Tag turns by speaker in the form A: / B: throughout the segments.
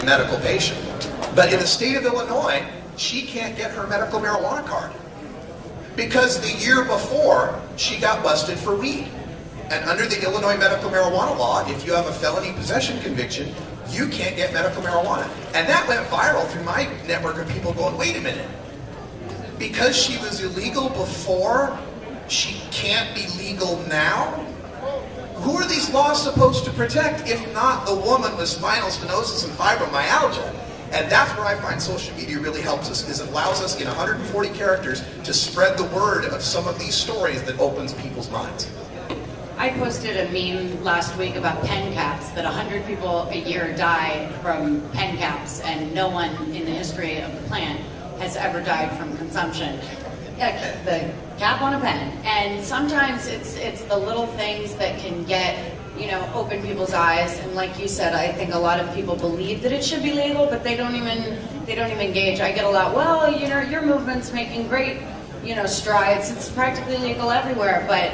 A: medical patient. But in the state of Illinois, she can't get her medical marijuana card because the year before she got busted for weed. And under the Illinois medical marijuana law, if you have a felony possession conviction, you can't get medical marijuana. And that went viral through my network of people going, wait a minute, because she was illegal before, she can't be legal now? Who are these laws supposed to protect if not the woman with spinal stenosis and fibromyalgia? And that's where I find social media really helps us, is it allows us in 140 characters to spread the word of some of these stories that opens people's minds.
B: I posted a meme last week about pen caps, that 100 people a year die from pen caps, and no one in the history of the plant has ever died from consumption. The cap on a pen. And sometimes it's the little things that can get, open people's eyes. And like you said, I think a lot of people believe that it should be legal, but they don't even gauge. I get a lot, well, your movement's making great, strides. It's practically legal everywhere. But,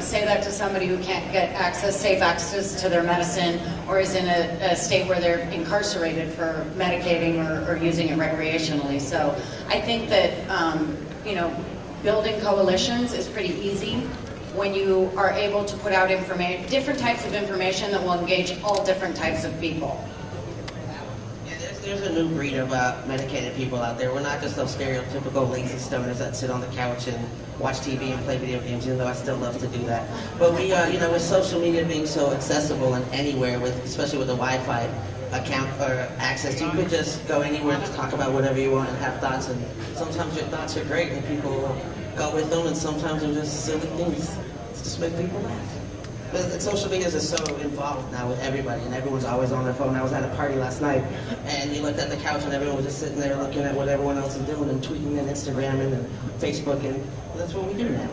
B: say that to somebody who can't get safe access to their medicine, or is in a state where they're incarcerated for medicating or using it recreationally. So I think that, building coalitions is pretty easy when you are able to put out different types of information that will engage all different types of people.
C: There's a new breed of medicated people out there. We're not just those stereotypical lazy stoners that sit on the couch and watch TV and play video games, even though I still love to do that. But we, with social media being so accessible and anywhere, especially with the Wi-Fi account or access, you could just go anywhere and just talk about whatever you want and have thoughts. And sometimes your thoughts are great and people go with them, and sometimes they're just silly things to just make people laugh. But social media is so involved now with everybody, and everyone's always on their phone. I was at a party last night, and you looked at the couch, and everyone was just sitting there looking at what everyone else is doing and tweeting and Instagramming and Facebook, and that's what we do now.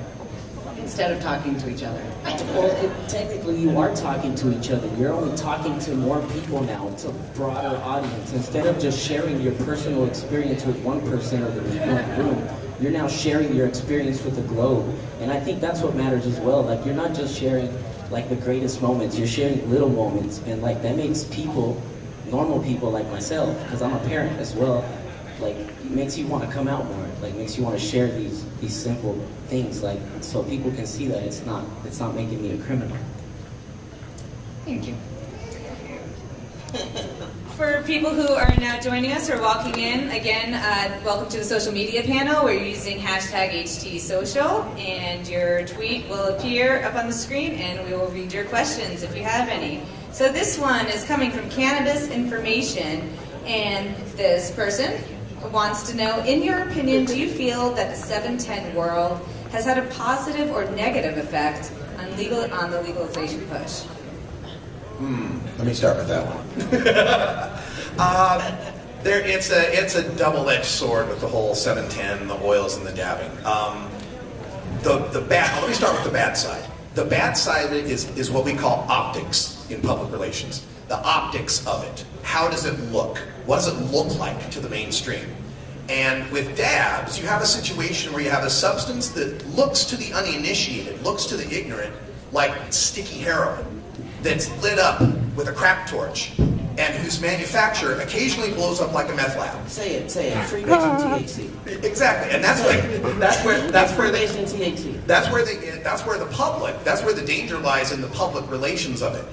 B: Instead of talking to each other.
D: Well, technically you are talking to each other. You're only talking to more people now. It's a broader audience. Instead of just sharing your personal experience with 1% of the people in the room, you're now sharing your experience with the globe. And I think that's what matters as well. Like, you're not just sharing like the greatest moments, you're sharing little moments, and like that makes people, normal people like myself, because I'm a parent as well, like it makes you want to come out more, like makes you want to share these simple things, like so people can see that it's not making me a criminal.
B: Thank you.
E: For people who are now joining us or walking in, again, welcome to the social media panel. We're using #HTSocial, and your tweet will appear up on the screen, and we will read your questions if you have any. So this one is coming from Cannabis Information, and this person wants to know, in your opinion, do you feel that the 710 world has had a positive or negative effect on the legalization push?
A: Let me start with that one. It's a double-edged sword with the whole 710, the oils, and the dabbing. Let me start with the bad side. The bad side of it is what we call optics in public relations. The optics of it. How does it look? What does it look like to the mainstream? And with dabs, you have a situation where you have a substance that looks to the uninitiated, looks to the ignorant, like sticky heroin, that's lit up with a crack torch, and whose manufacturer occasionally blows up like a meth lab.
C: Say it. Freebasing THC.
A: Exactly, and that's where the danger lies in the public relations of it.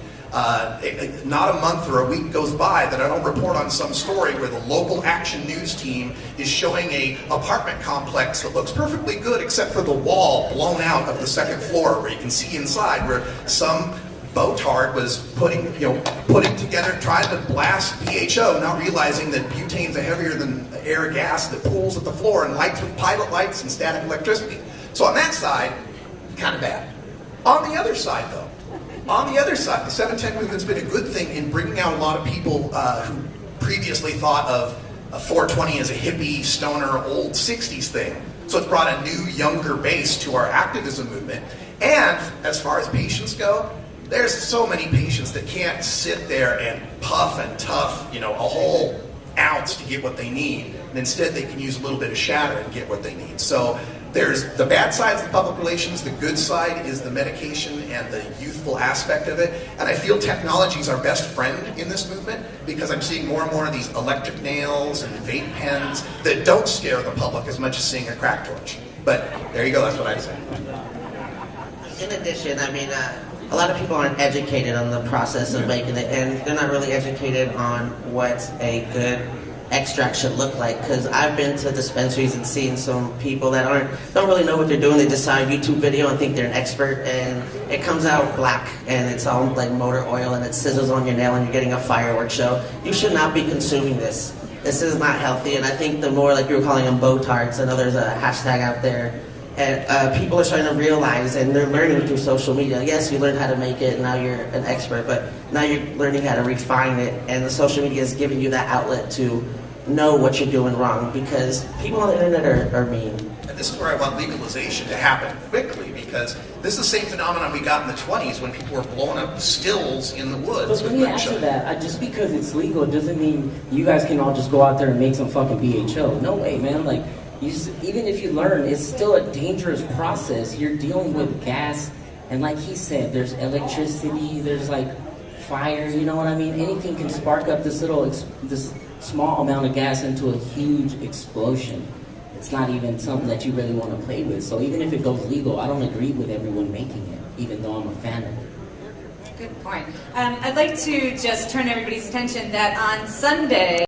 A: Not a month or a week goes by that I don't report on some story where the local Action News team is showing a apartment complex that looks perfectly good except for the wall blown out of the second floor where you can see inside, where some Botard was putting together, trying to blast BHO, not realizing that butane's a heavier than air gas that pools at the floor and lights with pilot lights and static electricity. So on that side, kind of bad. On the other side, though, the 710 movement's been a good thing in bringing out a lot of people who previously thought of 420 as a hippie, stoner, old 60s thing. So it's brought a new, younger base to our activism movement. And as far as patients go, there's so many patients that can't sit there and puff and tough, a whole ounce to get what they need. And instead they can use a little bit of shatter and get what they need. So there's the bad side is the public relations, the good side is the medication and the youthful aspect of it. And I feel technology is our best friend in this movement because I'm seeing more and more of these electric nails and vape pens that don't scare the public as much as seeing a crack torch. But there you go, that's what I'd say.
C: In addition, I mean, a lot of people aren't educated on the process of making it, and they're not really educated on what a good extract should look like. Because I've been to dispensaries and seen some people that don't really know what they're doing. They just saw a YouTube video and think they're an expert, and it comes out black, and it's all like motor oil, and it sizzles on your nail, and you're getting a fireworks show. You should not be consuming this. This is not healthy, and I think the more, like you were calling them botards, I know there's a hashtag out there. And people are starting to realize, and they're learning through social media. Yes, you learned how to make it, and now you're an expert, but now you're learning how to refine it, and the social media is giving you that outlet to know what you're doing wrong, because people on the internet are mean.
A: And this is where I want legalization to happen quickly, because this is the same phenomenon we got in the 20s when people were blowing up stills in the woods.
D: But let me answer that. Just because it's legal doesn't mean you guys can all just go out there and make some fucking BHO. No way, man. Like, even if you learn, it's still a dangerous process. You're dealing with gas, and like he said, there's electricity, there's like fire, you know what I mean? Anything can spark up this small amount of gas into a huge explosion. It's not even something that you really want to play with. So even if it goes legal, I don't agree with everyone making it, even though I'm a fan of it.
E: Good point. I'd like to just turn everybody's attention that on Sunday,